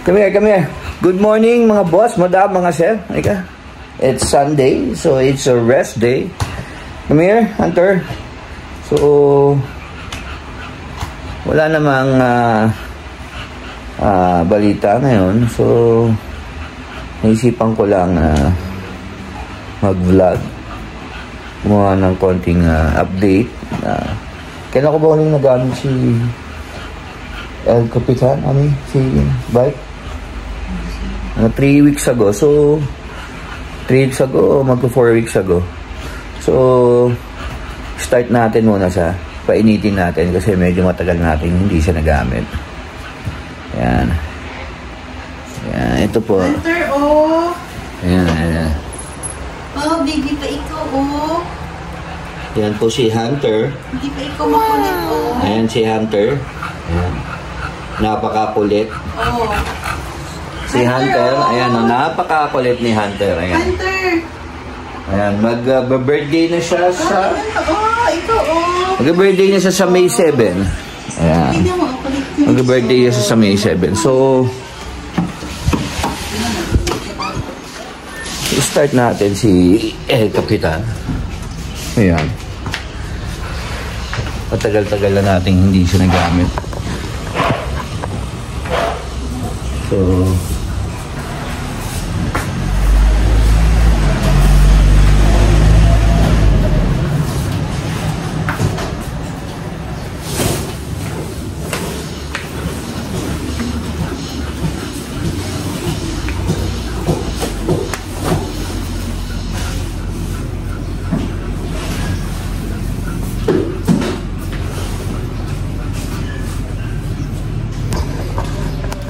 Come here. Good morning mga boss, madam, mga sir. Ika. It's Sunday, so it's a rest day. Come here, Hunter. So, wala namang balita ngayon. So, naisipan ko lang mag-vlog. Gumawa ng konting update. Kailan ko ba uling nagamit si El Capitan? Si bike? 3 weeks ago. So, 3 weeks ago, magpo 4 weeks ago. So, start natin muna sa painitin natin kasi medyo matagal natin hindi siya nagamit. Ayan. Ayan, ito po. Hunter, oh. Ayan. Oh, baby pa ikaw, oh. Ayan po si Hunter. Hindi pa ikaw makulit, oh. Ayan si Hunter. Ayan. Napakakulit. Oh. Si Hunter, ayan, napakakulit ni Hunter. Ayan. Hunter! Ayan, mag-birthday na siya sa... ikaw, oh. Mag-birthday na siya sa May 7. Ayan. Mag-birthday na siya sa May 7. So, start natin si El Capitan. Ayan. Patagal-tagal na natin hindi siya nagamit. So,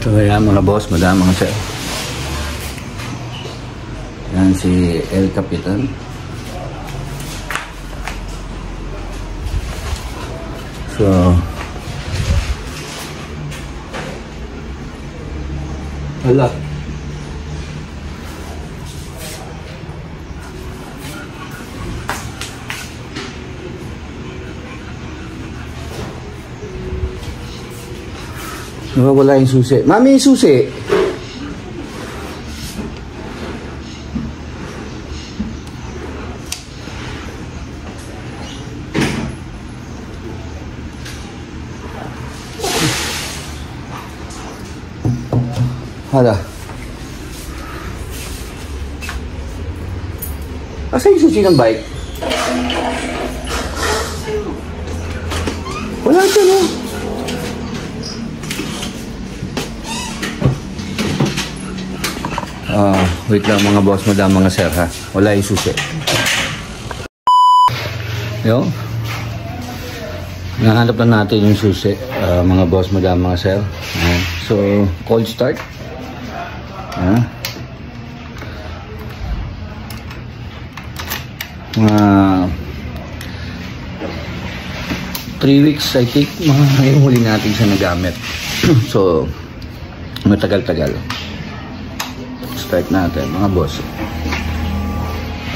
ayan mga boss, madam, mga sir. Yan si El Capitan. So, hala. Wala yung susi. Mami, yung susi. Hala. Asa yung susi ng bike? Wala siya, no? Wait lang mga boss, madam, mga sir, ha? Wala yung susi. Yo. Nahanap na natin yung susi, mga boss, madam, mga sir. So, cold start. 3 weeks, I think, yung huli natin siya nagamit. So, matagal-tagal. Start natin mga boss.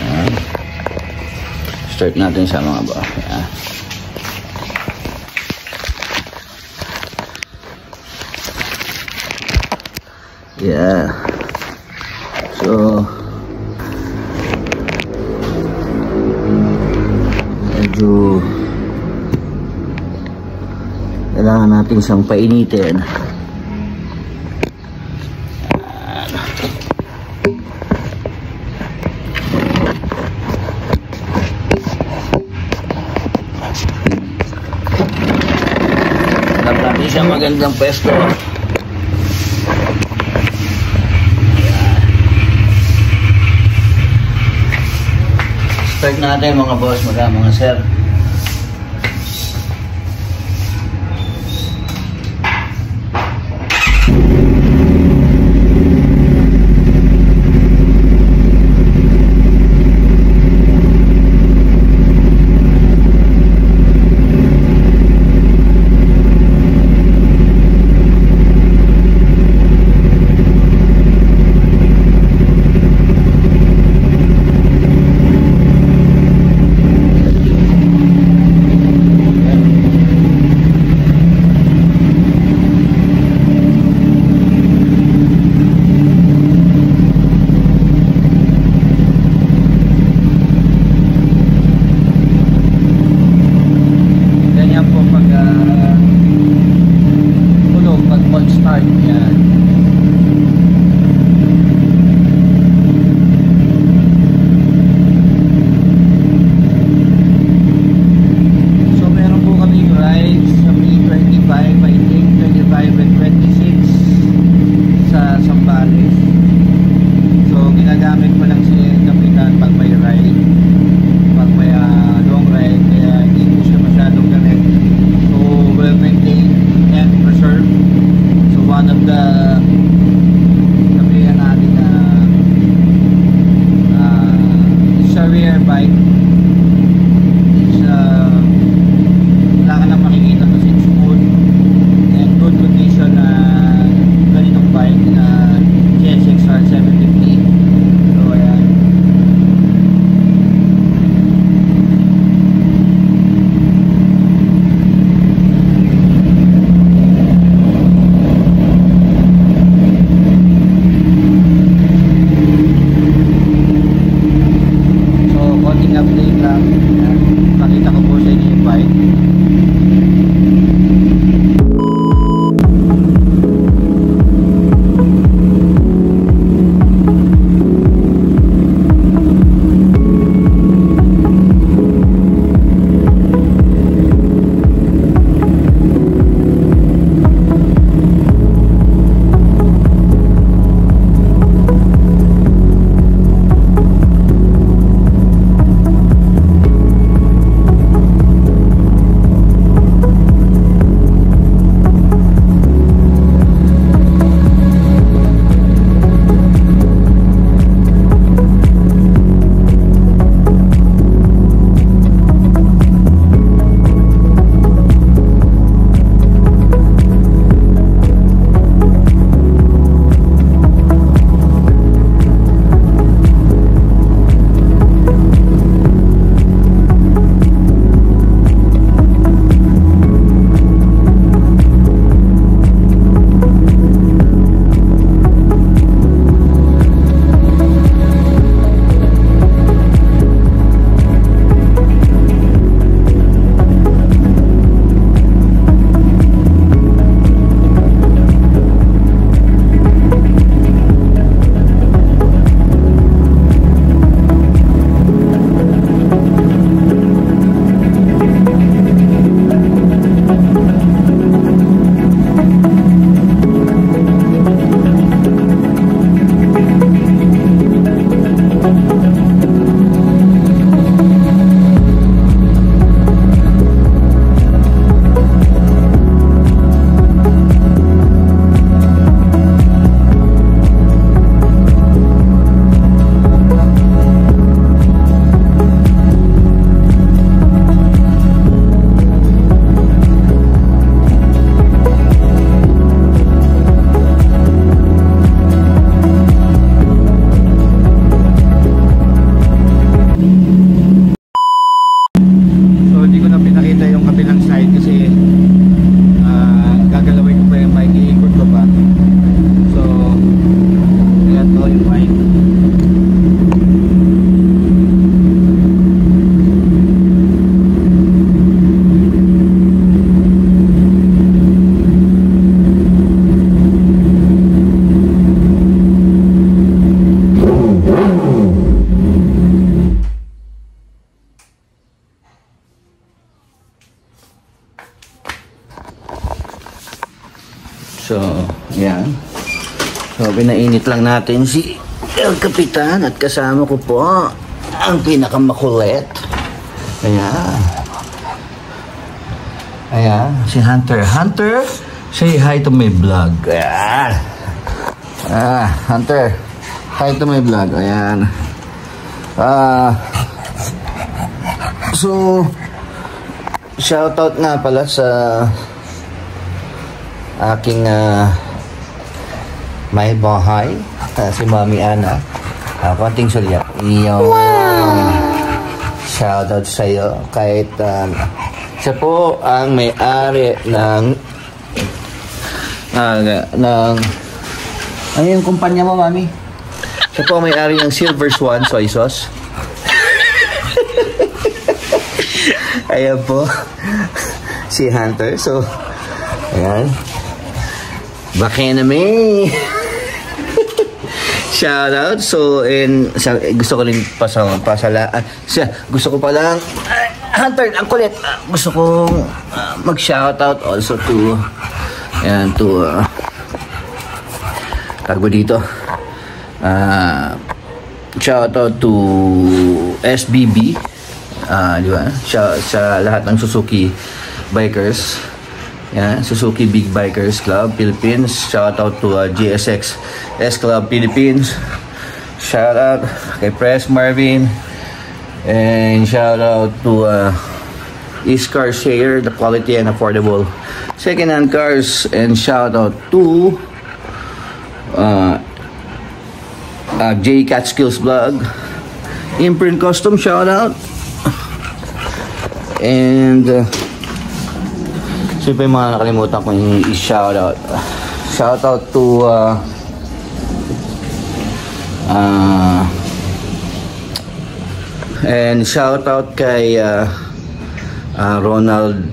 Ayan. Start natin sa mga boss. Ayan. Yeah. So, medyo kailangan natin siyang painitin. Isang magandang pwesto. Start natin mga boss, mga sir. ginagamit ko lang si Kapitan pag may ride, pag may long ride, kaya hindi ko siya masyadong gamit. So well maintained and preserved. So one of the sabihan natin na sa rear bike is wala ka na makikita kasi it's smooth and good condition na ganitong bike na GSX-R 750. So ayan. So konting update lang. Ayan. Pakita ko po sa inyo yung bike. So, yan. So, pinainit lang natin si El Capitan at kasama ko po ang pinakamakulit. Ayan. Ayan, si Hunter. Hunter, say hi to my vlog. Ayan. Hunter, hi to my vlog. Ayan. So, shoutout nga pala sa aking may bahay, si Mami Ana. Konting sulya. Wow! Shoutout sa iyo. Kahit siya po ang may-ari ng ano yung kumpanya mo, Mami? Siya po ang may-ari ng Silver Swan Soy Sauce. Ayan po si Hunter. So, ayan. Baka na may shoutout. So, and gusto ko rin gusto ko palang Hunter, ang kulit. Gusto kong mag-shoutout also to ayan, to tagbo dito shout out to SBB, di ba? Sa lahat ng Suzuki bikers. Yan, Suzuki Big Bikers Club Philippines. Shout out to GSX S Club Philippines. Shout out kay Press Marvin. And shout out to East Car Share, the quality and affordable second-hand cars. And shout out to J Catskills Vlog, Imprint Custom, shout out. And siyempre mga nakalimutan ko yung i-shout out. Shout out to and shout out kay Ronald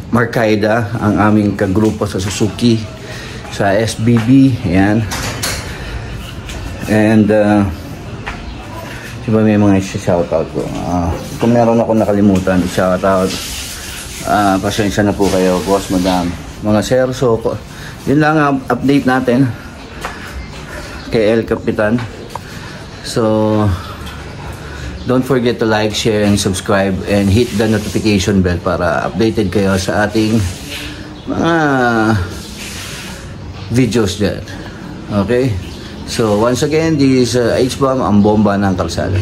Marcaida, ang aming kagrupo sa Suzuki sa SBB. Ayan. And diba may mga shoutout ko. Kung meron ako nakalimutan, shoutout. Pasensya na po kayo, boss, madam, mga sir. So yun lang ang update natin kay El Capitan. So don't forget to like, share, and subscribe, and hit the notification bell para updated kayo sa ating mga videos dyan. Okay? So once again, this is H-Bomb, ang bomba ng kalsada.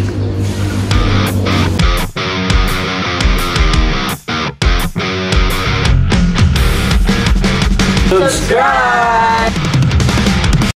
Subscribe!